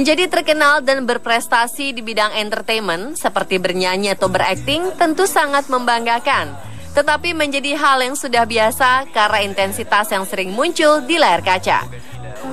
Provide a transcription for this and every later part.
Menjadi terkenal dan berprestasi di bidang entertainment seperti bernyanyi atau berakting tentu sangat membanggakan. Tetapi menjadi hal yang sudah biasa karena intensitas yang sering muncul di layar kaca.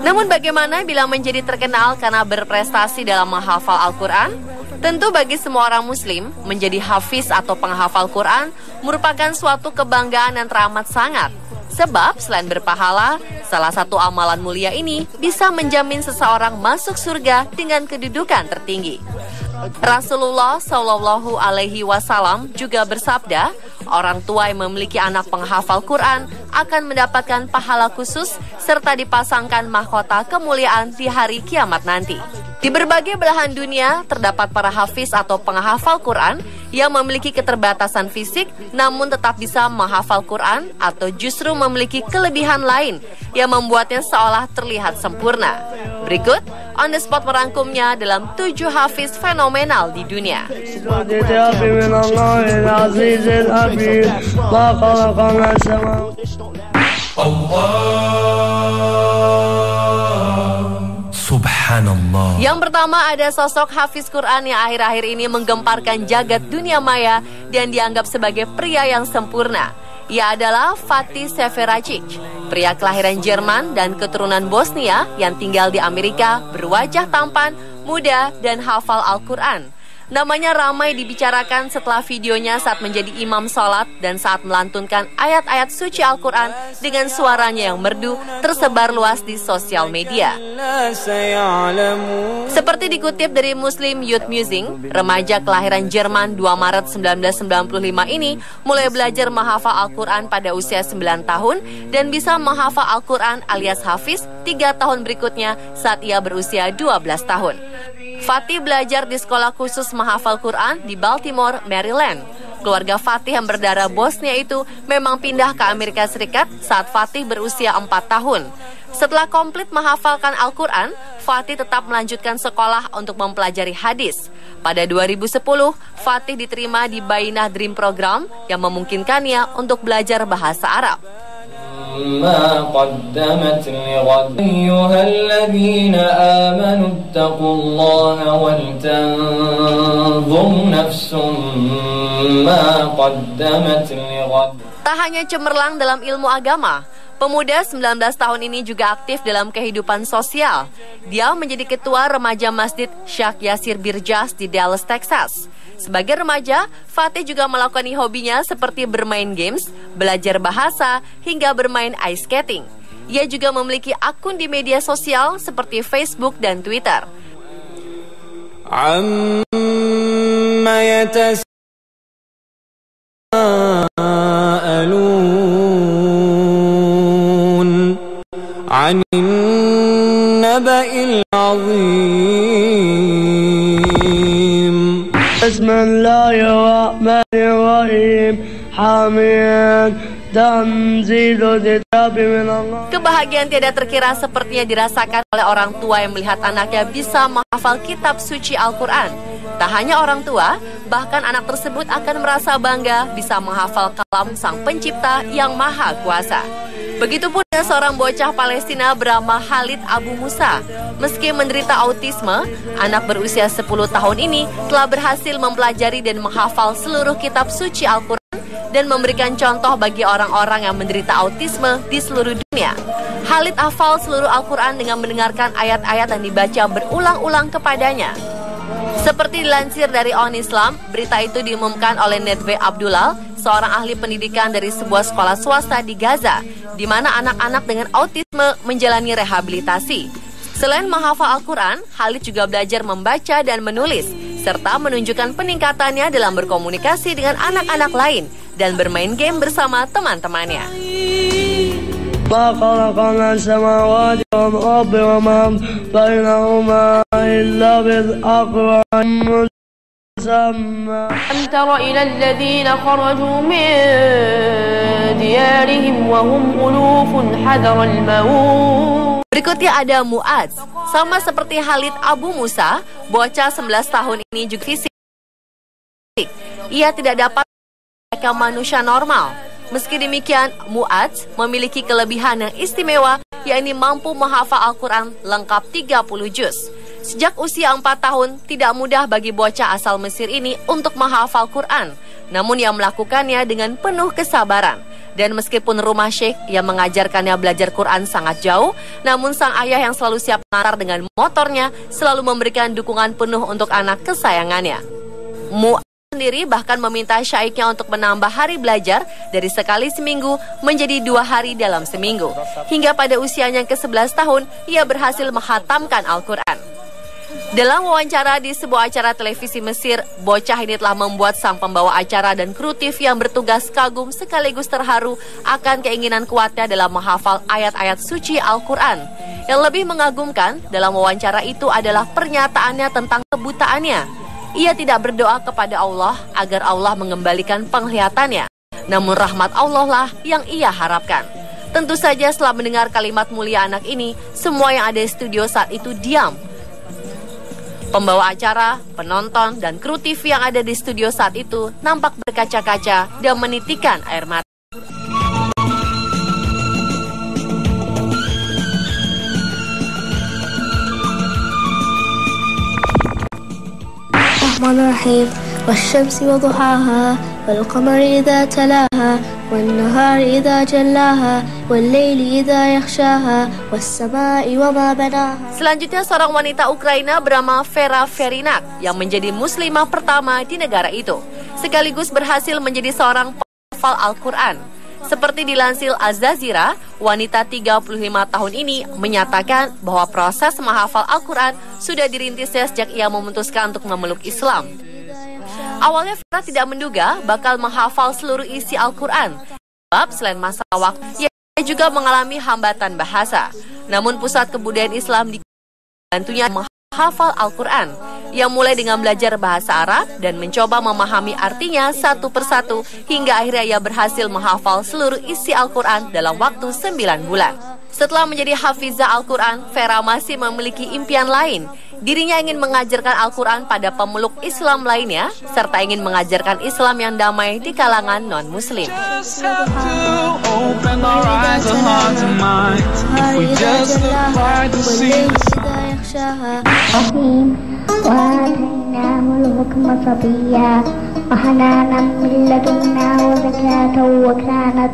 Namun bagaimana bila menjadi terkenal karena berprestasi dalam menghafal Al-Quran? Tentu bagi semua orang muslim, menjadi hafiz atau penghafal Quran merupakan suatu kebanggaan yang teramat sangat. Sebab selain berpahala, salah satu amalan mulia ini bisa menjamin seseorang masuk surga dengan kedudukan tertinggi. Rasulullah Shallallahu Alaihi Wasallam juga bersabda, orang tua yang memiliki anak penghafal Quran akan mendapatkan pahala khusus serta dipasangkan mahkota kemuliaan di hari kiamat nanti. Di berbagai belahan dunia terdapat para hafiz atau penghafal Quran yang memiliki keterbatasan fisik namun tetap bisa menghafal Quran atau justru memiliki kelebihan lain yang membuatnya seolah terlihat sempurna. Berikut on the spot merangkumnya dalam 7 hafiz fenomenal di dunia. Subhanallah. Yang pertama ada sosok hafiz Quran yang akhir-akhir ini menggemparkan jagat dunia maya dan dianggap sebagai pria yang sempurna. Ia adalah Fatih Severacic, pria kelahiran Jerman dan keturunan Bosnia yang tinggal di Amerika, berwajah tampan, muda, dan hafal Al-Quran. Namanya ramai dibicarakan setelah videonya saat menjadi imam sholat dan saat melantunkan ayat-ayat suci Al-Quran dengan suaranya yang merdu tersebar luas di sosial media. Seperti dikutip dari Muslim Youth Musing, remaja kelahiran Jerman 2 Maret 1995 ini mulai belajar menghafal Al-Quran pada usia 9 tahun dan bisa menghafal Al-Quran alias hafiz 3 tahun berikutnya saat ia berusia 12 tahun. Fatih belajar di sekolah khusus menghafal Quran di Baltimore, Maryland. Keluarga Fatih yang berdarah Bosnia itu memang pindah ke Amerika Serikat saat Fatih berusia 4 tahun. Setelah komplit menghafalkan Al-Quran, Fatih tetap melanjutkan sekolah untuk mempelajari hadis. Pada 2010, Fatih diterima di Bainah Dream Program yang memungkinkannya untuk belajar bahasa Arab. ما قدمت لغد أيها الذين آمنوا اتقوا الله ولتنظر نفس ما قدمت لغد. Tak hanya cemerlang dalam ilmu agama, pemuda 19 tahun ini juga aktif dalam kehidupan sosial. Dia menjadi ketua remaja Masjid Syekh Yasir Birjas di Dallas, Texas. Sebagai remaja, Fatih juga melakoni hobinya seperti bermain games, belajar bahasa, hingga bermain ice skating. Ia juga memiliki akun di media sosial seperti Facebook dan Twitter. Bismillahirrahmanirrahim. Hamid tanzilu kitabi minallah. Kebahagiaan tiada terkira sepertinya dirasakan oleh orang tua yang melihat anaknya bisa menghafal kitab suci Al-Quran. Tak hanya orang tua, bahkan anak tersebut akan merasa bangga bisa menghafal kalam Sang Pencipta yang Maha Kuasa. Begitupun dengan seorang bocah Palestina bernama Khalid Abu Musa. Meski menderita autisme, anak berusia 10 tahun ini telah berhasil mempelajari dan menghafal seluruh kitab suci Al-Quran dan memberikan contoh bagi orang-orang yang menderita autisme di seluruh dunia. Khalid hafal seluruh Al-Quran dengan mendengarkan ayat-ayat yang dibaca berulang-ulang kepadanya. Seperti dilansir dari On Islam, berita itu diumumkan oleh Nedve Abdullah, seorang ahli pendidikan dari sebuah sekolah swasta di Gaza, di mana anak-anak dengan autisme menjalani rehabilitasi. Selain menghafal Al-Quran, Khalid juga belajar membaca dan menulis, serta menunjukkan peningkatannya dalam berkomunikasi dengan anak-anak lain dan bermain game bersama teman-temannya. ألم تر إلى الذين خرجوا من ديارهم وهم ألوف حذر الموت. Berikutnya ada Mu'adz. Sama seperti Khalid Abu Musa, bocah 11 tahun ini juga fisik. Ia tidak dapat menjadi manusia normal. Meski demikian, Mu'adz memiliki kelebihan yang istimewa, yakni mampu menghafal Al-Quran lengkap 30 juz. Sejak usia 4 tahun, tidak mudah bagi bocah asal Mesir ini untuk menghafal Quran. Namun ia melakukannya dengan penuh kesabaran. Dan meskipun rumah Syekh yang mengajarkannya belajar Quran sangat jauh, namun sang ayah yang selalu siap mengantar dengan motornya selalu memberikan dukungan penuh untuk anak kesayangannya. Mu'ad sendiri bahkan meminta syaiknya untuk menambah hari belajar dari sekali seminggu menjadi 2 hari dalam seminggu. Hingga pada usianya ke-11 tahun, ia berhasil menghatamkan Al-Quran. Dalam wawancara di sebuah acara televisi Mesir, bocah ini telah membuat sang pembawa acara dan kru TV yang bertugas kagum sekaligus terharu akan keinginan kuatnya dalam menghafal ayat-ayat suci Al-Quran. Yang lebih mengagumkan dalam wawancara itu adalah pernyataannya tentang kebutaannya. Ia tidak berdoa kepada Allah agar Allah mengembalikan penglihatannya, namun rahmat Allah lah yang ia harapkan. Tentu saja setelah mendengar kalimat mulia anak ini, semua yang ada di studio saat itu diam. Pembawa acara, penonton, dan kru TV yang ada di studio saat itu nampak berkaca-kaca dan menitikan air mata. Bismillahirrahmanirrahim. Wasyamsi wa duhaha wal qamari idza talaha wan nahari idza jallaha wal laili idza yakhshaha was samai wa ma banaha. Selanjutnya seorang wanita Ukraina bernama Vera Verinak yang menjadi muslimah pertama di negara itu, sekaligus berhasil menjadi seorang penghafal Al-Quran. Seperti dilansir Al Jazeera, wanita 35 tahun ini menyatakan bahwa proses menghafal Al-Quran sudah dirintisnya sejak ia memutuskan untuk memeluk Islam. Awalnya Vera tidak menduga bakal menghafal seluruh isi Al-Quran, sebab selain masalah waktu, ia juga mengalami hambatan bahasa. Namun pusat kebudayaan Islam dibantunya menghafal Al-Quran. Ia mulai dengan belajar bahasa Arab dan mencoba memahami artinya satu persatu hingga akhirnya ia berhasil menghafal seluruh isi Al-Quran dalam waktu 9 bulan. Setelah menjadi hafizah Al-Quran, Vera masih memiliki impian lain. Dirinya ingin mengajarkan Al-Quran pada pemeluk Islam lainnya, serta ingin mengajarkan Islam yang damai di kalangan non-Muslim.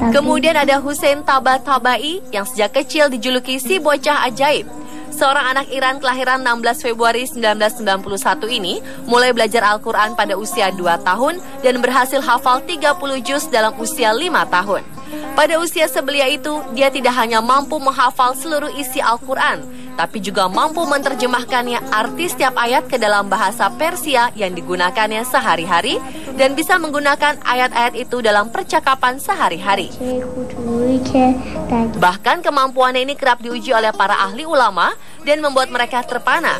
Kemudian ada Hussein Tabatabai yang sejak kecil dijuluki si bocah ajaib. Seorang anak Iran kelahiran 16 Februari 1991 ini mulai belajar Al-Quran pada usia 2 tahun dan berhasil hafal 30 juz dalam usia 5 tahun. Pada usia sebelia itu, dia tidak hanya mampu menghafal seluruh isi Al-Quran, tapi juga mampu menerjemahkannya arti setiap ayat ke dalam bahasa Persia yang digunakannya sehari-hari dan bisa menggunakan ayat-ayat itu dalam percakapan sehari-hari. Bahkan kemampuannya ini kerap diuji oleh para ahli ulama dan membuat mereka terpana.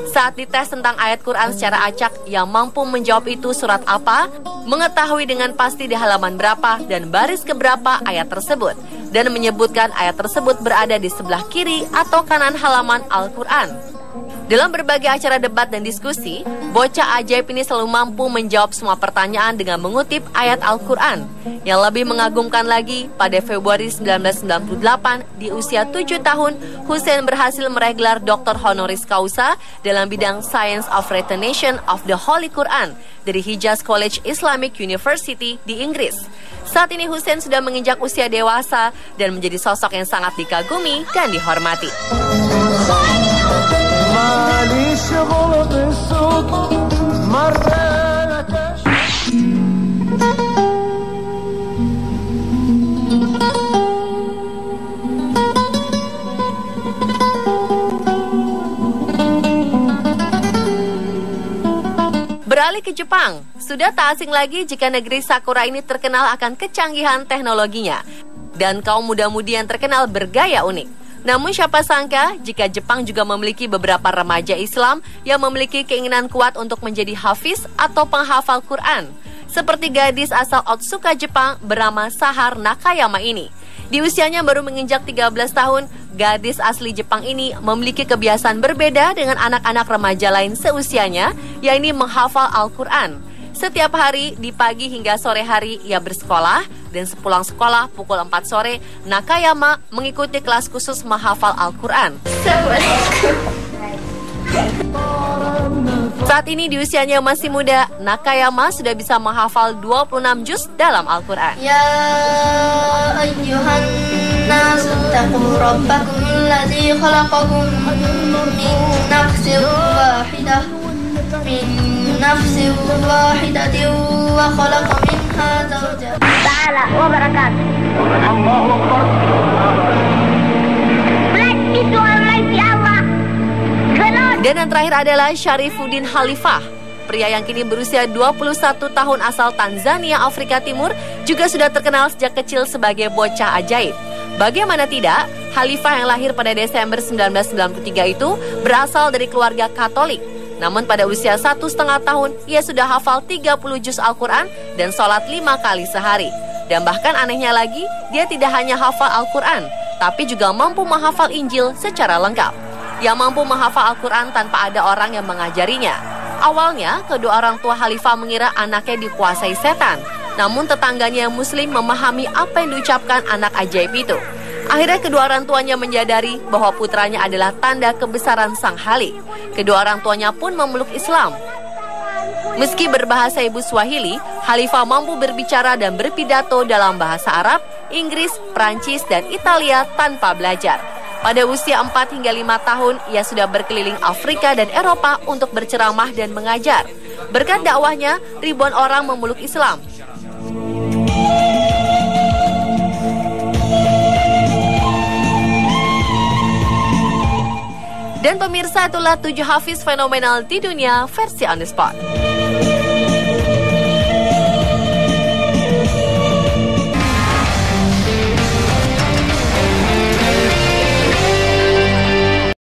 Saat dites tentang ayat Quran secara acak, yang mampu menjawab itu surat apa, mengetahui dengan pasti di halaman berapa dan baris keberapa ayat tersebut, dan menyebutkan ayat tersebut berada di sebelah kiri atau kanan halaman Al-Quran. Dalam berbagai acara debat dan diskusi, bocah ajaib ini selalu mampu menjawab semua pertanyaan dengan mengutip ayat Al-Quran. Yang lebih mengagumkan lagi, pada Februari 1998, di usia 7 tahun, Hussein berhasil meraih gelar Dr. Honoris Causa dalam bidang Science of Retention of the Holy Quran dari Hijaz College Islamic University di Inggris. Saat ini Hussein sudah menginjak usia dewasa dan menjadi sosok yang sangat dikagumi dan dihormati. Beralih ke Jepang, sudah tak asing lagi jika negeri Sakura ini terkenal akan kecanggihan teknologinya dan kaum muda-mudi yang terkenal bergaya unik. Namun siapa sangka jika Jepang juga memiliki beberapa remaja Islam yang memiliki keinginan kuat untuk menjadi hafiz atau penghafal Quran. Seperti gadis asal Otsuka, Jepang bernama Sahar Nakayama ini. Di usianya baru menginjak 13 tahun, gadis asli Jepang ini memiliki kebiasaan berbeda dengan anak-anak remaja lain seusianya, yaitu menghafal Al-Quran. Setiap hari, di pagi hingga sore hari, ia bersekolah, dan sepulang sekolah pukul 4 sore, Nakayama mengikuti kelas khusus menghafal Al-Quran. Saat ini di usianya masih muda, Nakayama sudah bisa menghafal 26 juz dalam Al-Quran. Ya ayyuhan nas taqu rabbakum alladzi khalaqakum min nafsin wahidatin wa khalaqa minha zawjaha. Ta'ala wa barakatuh. Allahu Akbar. Bless is Almighty Allah. Dan yang terakhir adalah Syarifuddin Khalifah. Pria yang kini berusia 21 tahun asal Tanzania, Afrika Timur, juga sudah terkenal sejak kecil sebagai bocah ajaib. Bagaimana tidak, Khalifah yang lahir pada Desember 1993 itu berasal dari keluarga Katolik. Namun pada usia 1,5 tahun, ia sudah hafal 30 juz Al-Quran dan sholat 5 kali sehari. Dan bahkan anehnya lagi, dia tidak hanya hafal Al-Quran, tapi juga mampu menghafal Injil secara lengkap. Yang mampu menghafal Al-Quran tanpa ada orang yang mengajarinya. Awalnya, kedua orang tua Khalifah mengira anaknya dikuasai setan. Namun tetangganya yang muslim memahami apa yang diucapkan anak ajaib itu. Akhirnya kedua orang tuanya menyadari bahwa putranya adalah tanda kebesaran sang Khalik. Kedua orang tuanya pun memeluk Islam. Meski berbahasa ibu Swahili, Khalifah mampu berbicara dan berpidato dalam bahasa Arab, Inggris, Prancis, dan Italia tanpa belajar. Pada usia 4 hingga 5 tahun, ia sudah berkeliling Afrika dan Eropa untuk berceramah dan mengajar. Berkat dakwahnya, ribuan orang memeluk Islam. Dan pemirsa, itulah 7 hafiz fenomenal di dunia versi On The Spot.